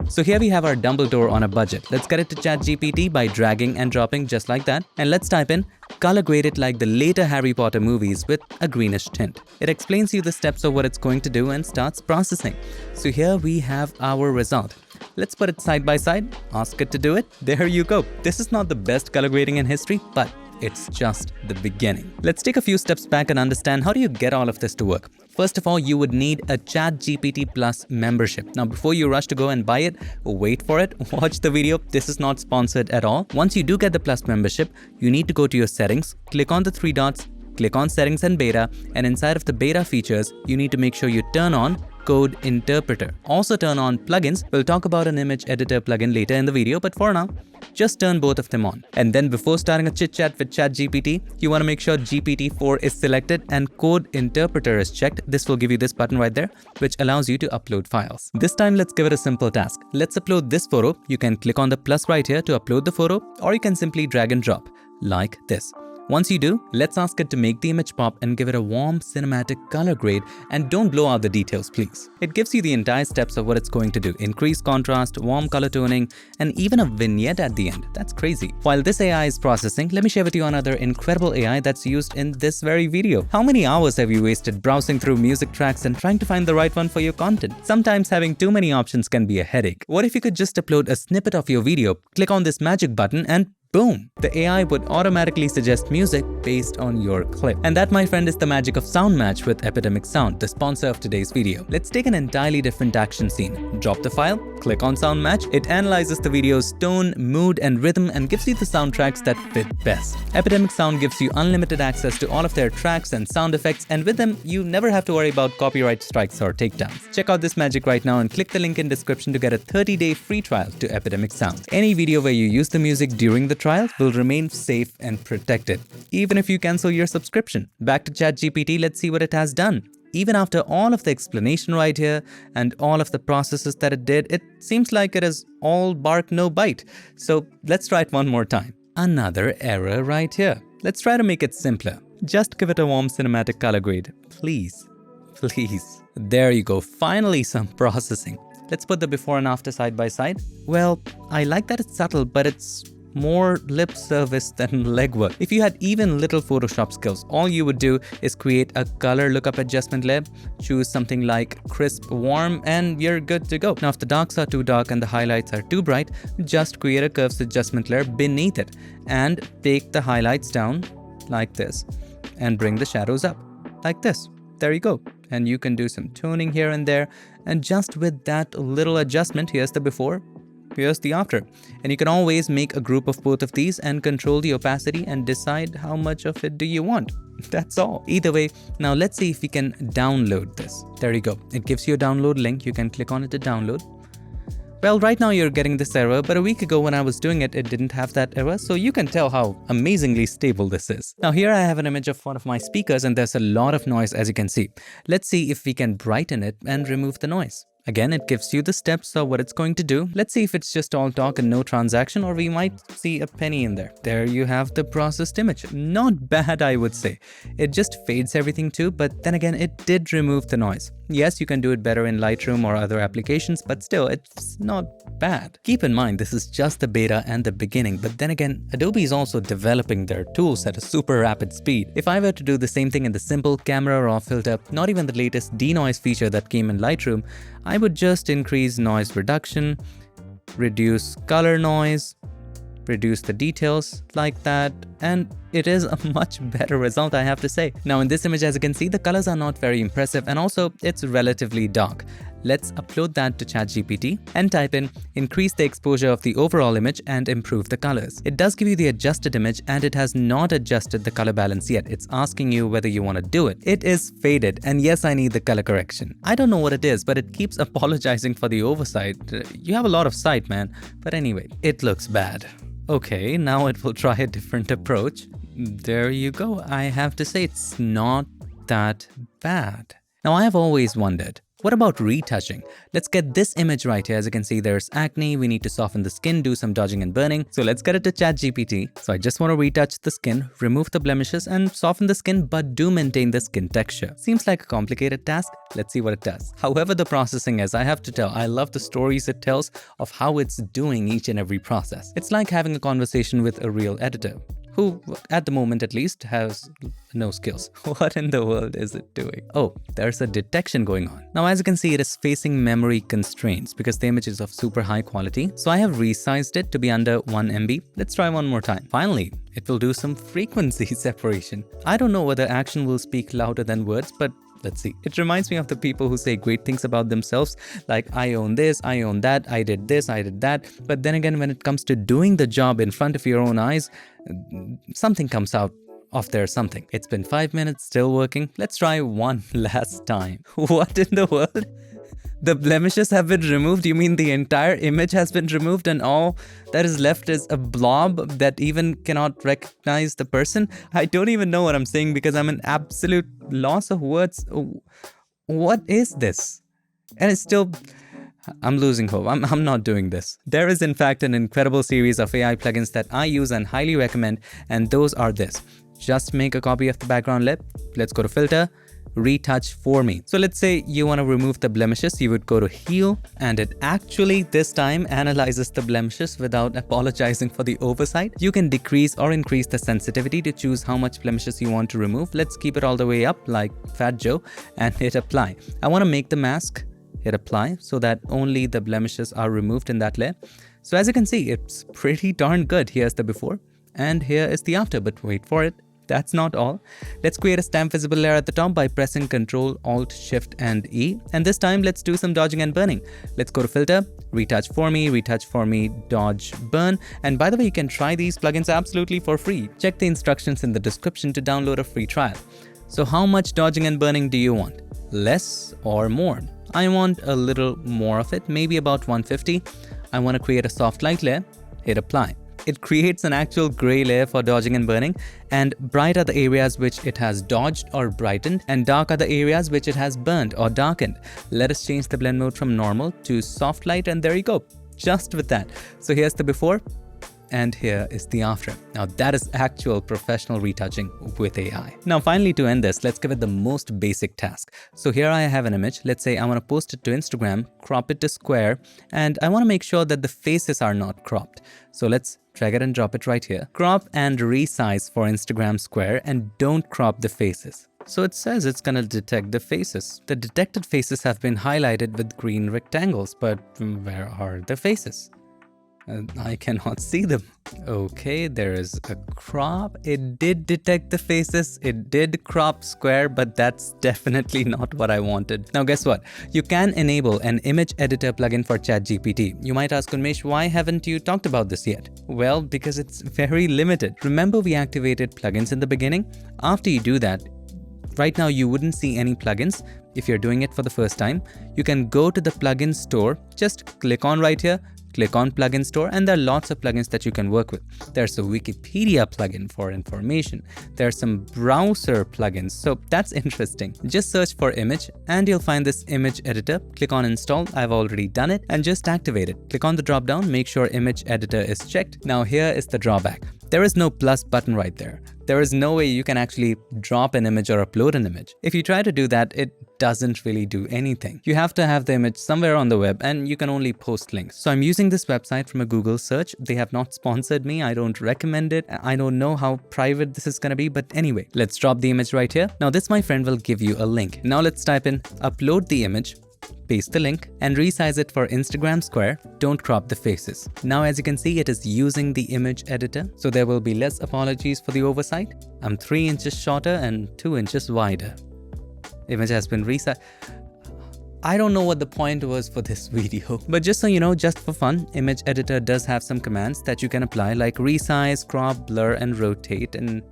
So here we have our Dumbledore on a budget. Let's get it to ChatGPT by dragging and dropping just like that. And let's type in color grade it like the later Harry Potter movies with a greenish tint. It explains you the steps of what it's going to do and starts processing. So here we have our result. Let's put it side by side, ask it to do it. There you go. This is not the best color grading in history, but it's just the beginning. Let's take a few steps back and understand how do you get all of this to work. First of all, you would need a ChatGPT Plus membership. Now, before you rush to go and buy it, wait for it, watch the video. This is not sponsored at all. Once you do get the Plus membership, you need to go to your settings, click on the three dots, click on settings and beta, and inside of the beta features, you need to make sure you turn on Code Interpreter. Also turn on plugins. We'll talk about an image editor plugin later in the video, but for now, just turn both of them on. And then before starting a chit chat with ChatGPT, you want to make sure GPT-4 is selected and Code Interpreter is checked. This will give you this button right there, which allows you to upload files. This time, let's give it a simple task. Let's upload this photo. You can click on the plus right here to upload the photo, or you can simply drag and drop like this. Once you do, let's ask it to make the image pop and give it a warm cinematic color grade, and don't blow out the details, please. It gives you the entire steps of what it's going to do. Increase contrast, warm color toning, and even a vignette at the end. That's crazy. While this AI is processing, let me share with you another incredible AI that's used in this very video. How many hours have you wasted browsing through music tracks and trying to find the right one for your content? Sometimes having too many options can be a headache. What if you could just upload a snippet of your video, click on this magic button, and boom! The AI would automatically suggest music based on your clip. And that, my friend, is the magic of Sound Match with Epidemic Sound, the sponsor of today's video. Let's take an entirely different action scene. Drop the file, click on Sound Match. It analyzes the video's tone, mood, and rhythm and gives you the soundtracks that fit best. Epidemic Sound gives you unlimited access to all of their tracks and sound effects, and with them, you never have to worry about copyright strikes or takedowns. Check out this magic right now and click the link in description to get a 30-day free trial to Epidemic Sound. Any video where you use the music during the trial will remain safe and protected, even if you cancel your subscription. Back to ChatGPT, let's see what it has done. Even after all of the explanation right here and all of the processes that it did, it seems like it is all bark, no bite. So let's try it one more time. Another error right here. Let's try to make it simpler. Just give it a warm cinematic color grade. Please. Please. There you go. Finally, some processing. Let's put the before and after side by side. Well, I like that it's subtle, but it's more lip service than legwork. If you had even little Photoshop skills, all you would do is create a color lookup adjustment layer, choose something like crisp warm, and you're good to go. Now, if the darks are too dark and the highlights are too bright, just create a curves adjustment layer beneath it and take the highlights down like this and bring the shadows up like this. There you go. And you can do some toning here and there. And just with that little adjustment, here's the before, here's the after. And you can always make a group of both of these and control the opacity and decide how much of it do you want. That's all. Either way, now let's see if we can download this. There you go. It gives you a download link. You can click on it to download. Well, right now you're getting this error, but a week ago when I was doing it, it didn't have that error, so you can tell how amazingly stable this is. Now here I have an image of one of my speakers and there's a lot of noise, as you can see. Let's see if we can brighten it and remove the noise. Again, it gives you the steps of what it's going to do. Let's see if it's just all talk and no transaction, or we might see a penny in there. There you have the processed image. Not bad, I would say. It just fades everything too, but then again, it did remove the noise. Yes, you can do it better in Lightroom or other applications, but still, it's not bad. Keep in mind, this is just the beta and the beginning, but then again, Adobe is also developing their tools at a super rapid speed. If I were to do the same thing in the simple camera raw filter, not even the latest denoise feature that came in Lightroom, I would just increase noise reduction, reduce color noise, reduce the details like that, and it is a much better result, I have to say. Now in this image, as you can see, the colors are not very impressive and also it's relatively dark. Let's upload that to ChatGPT and type in increase the exposure of the overall image and improve the colors. It does give you the adjusted image and it has not adjusted the color balance yet. It's asking you whether you want to do it. It is faded, and yes, I need the color correction. I don't know what it is, but it keeps apologizing for the oversight. You have a lot of sight, man. But anyway, it looks bad. Okay, now it will try a different approach. There you go. I have to say it's not that bad. Now I have always wondered, What about retouching? Let's get this image right here. As you can see, there's acne. We need to soften the skin, do some dodging and burning. So let's get it to ChatGPT. So I just want to retouch the skin, remove the blemishes and soften the skin, but do maintain the skin texture. Seems like a complicated task. Let's see what it does. However the processing is, I have to tell, I love the stories it tells of how it's doing each and every process. It's like having a conversation with a real editor, who, at the moment at least, has no skills. What in the world is it doing? Oh, there's a detection going on. Now, as you can see, it is facing memory constraints because the image is of super high quality. So I have resized it to be under 1 MB. Let's try one more time. Finally, it will do some frequency separation. I don't know whether action will speak louder than words, but let's see. It reminds me of the people who say great things about themselves, like I own this, I own that, I did this, I did that. But then again, when it comes to doing the job in front of your own eyes, something comes out of there something. It's been 5 minutes, still working. Let's try one last time. What in the world? The blemishes have been removed? You mean the entire image has been removed and all that is left is a blob that even cannot recognize the person? I don't even know what I'm saying because I'm an absolute loss of words. What is this? And it's still... I'm losing hope. I'm not doing this. There is in fact an incredible series of AI plugins that I use and highly recommend, and those are this. Just make a copy of the background lip. Let's go to Filter, Retouch for me. So let's say you want to remove the blemishes, you would go to Heal, and it actually this time analyzes the blemishes without apologizing for the oversight. You can decrease or increase the sensitivity to choose how much blemishes you want to remove. Let's keep it all the way up like Fat Joe and hit apply. I want to make the mask, hit apply so that only the blemishes are removed in that layer. So as you can see, it's pretty darn good. Here's the before and here is the after, but wait for it. That's not all. Let's create a stamp visible layer at the top by pressing Ctrl, Alt, Shift and E. And this time let's do some dodging and burning. Let's go to Filter, Retouch for me, Dodge, Burn. And by the way, you can try these plugins absolutely for free. Check the instructions in the description to download a free trial. So how much dodging and burning do you want? Less or more? I want a little more of it, maybe about 150. I want to create a soft light layer, hit apply. It creates an actual gray layer for dodging and burning, and bright are the areas which it has dodged or brightened, and dark are the areas which it has burned or darkened. Let us change the blend mode from normal to soft light, and there you go, just with that. So here's the before, and here is the after. Now that is actual professional retouching with AI. Now finally, to end this, let's give it the most basic task. So here I have an image. Let's say I want to post it to Instagram, crop it to square, and I want to make sure that the faces are not cropped. So let's drag it and drop it right here. Crop and resize for Instagram square, and don't crop the faces. So it says it's gonna detect the faces. The detected faces have been highlighted with green rectangles, but where are the faces? I cannot see them. Okay, there is a crop. It did detect the faces. It did crop square, but that's definitely not what I wanted. Now guess what? You can enable an image editor plugin for ChatGPT. You might ask, Unmesh, why haven't you talked about this yet? Well, because it's very limited. Remember we activated plugins in the beginning? After you do that, right now you wouldn't see any plugins. If you're doing it for the first time, you can go to the plugin store, just click on right here, click on plugin store, and there are lots of plugins that you can work with. There's a Wikipedia plugin for information. There are some browser plugins, so that's interesting. Just search for image and you'll find this image editor. Click on install. I've already done it, and just activate it. Click on the drop down, make sure image editor is checked. Now here is the drawback. There is no plus button right there. There is no way you can actually drop an image or upload an image. If you try to do that, it doesn't really do anything. You have to have the image somewhere on the web, and you can only post links. So I'm using this website from a Google search. They have not sponsored me. I don't recommend it. I don't know how private this is gonna be, but anyway, let's drop the image right here. Now this, my friend, will give you a link. Now let's type in upload the image, paste the link, and resize it for Instagram square. Don't crop the faces. Now as you can see, it is using the image editor, so there will be less apologies for the oversight. I'm 3 inches shorter and 2 inches wider. Image has been resized. I don't know what the point was for this video, but just so you know, just for fun, image editor does have some commands that you can apply, like resize, crop, blur, and rotate. And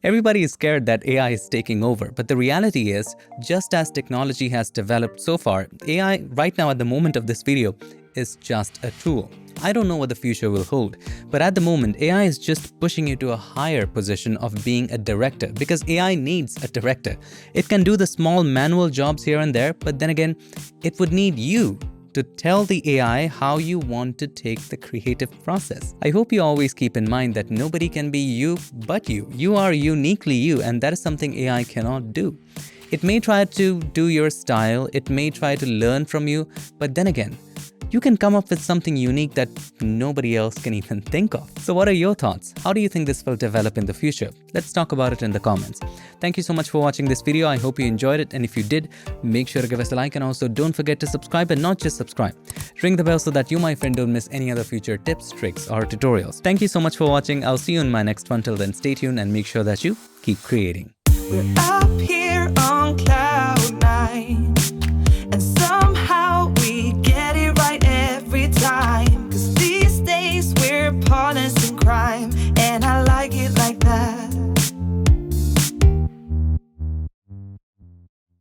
everybody is scared that AI is taking over, but the reality is, just as technology has developed so far, AI right now at the moment of this video is just a tool. I don't know what the future will hold, but at the moment, AI is just pushing you to a higher position of being a director, because AI needs a director. It can do the small manual jobs here and there, but then again, it would need you to tell the AI how you want to take the creative process. I hope you always keep in mind that nobody can be you but you. You are uniquely you, and that is something AI cannot do. It may try to do your style, it may try to learn from you, but then again, you can come up with something unique that nobody else can even think of. So what are your thoughts? How do you think this will develop in the future? Let's talk about it in the comments. Thank you so much for watching this video. I hope you enjoyed it, and if you did, make sure to give us a like, and also don't forget to subscribe, and not just subscribe. Ring the bell so that you, my friend, don't miss any other future tips, tricks, or tutorials. Thank you so much for watching. I'll see you in my next one. Till then, stay tuned and make sure that you keep creating. We're up here on cloud nine.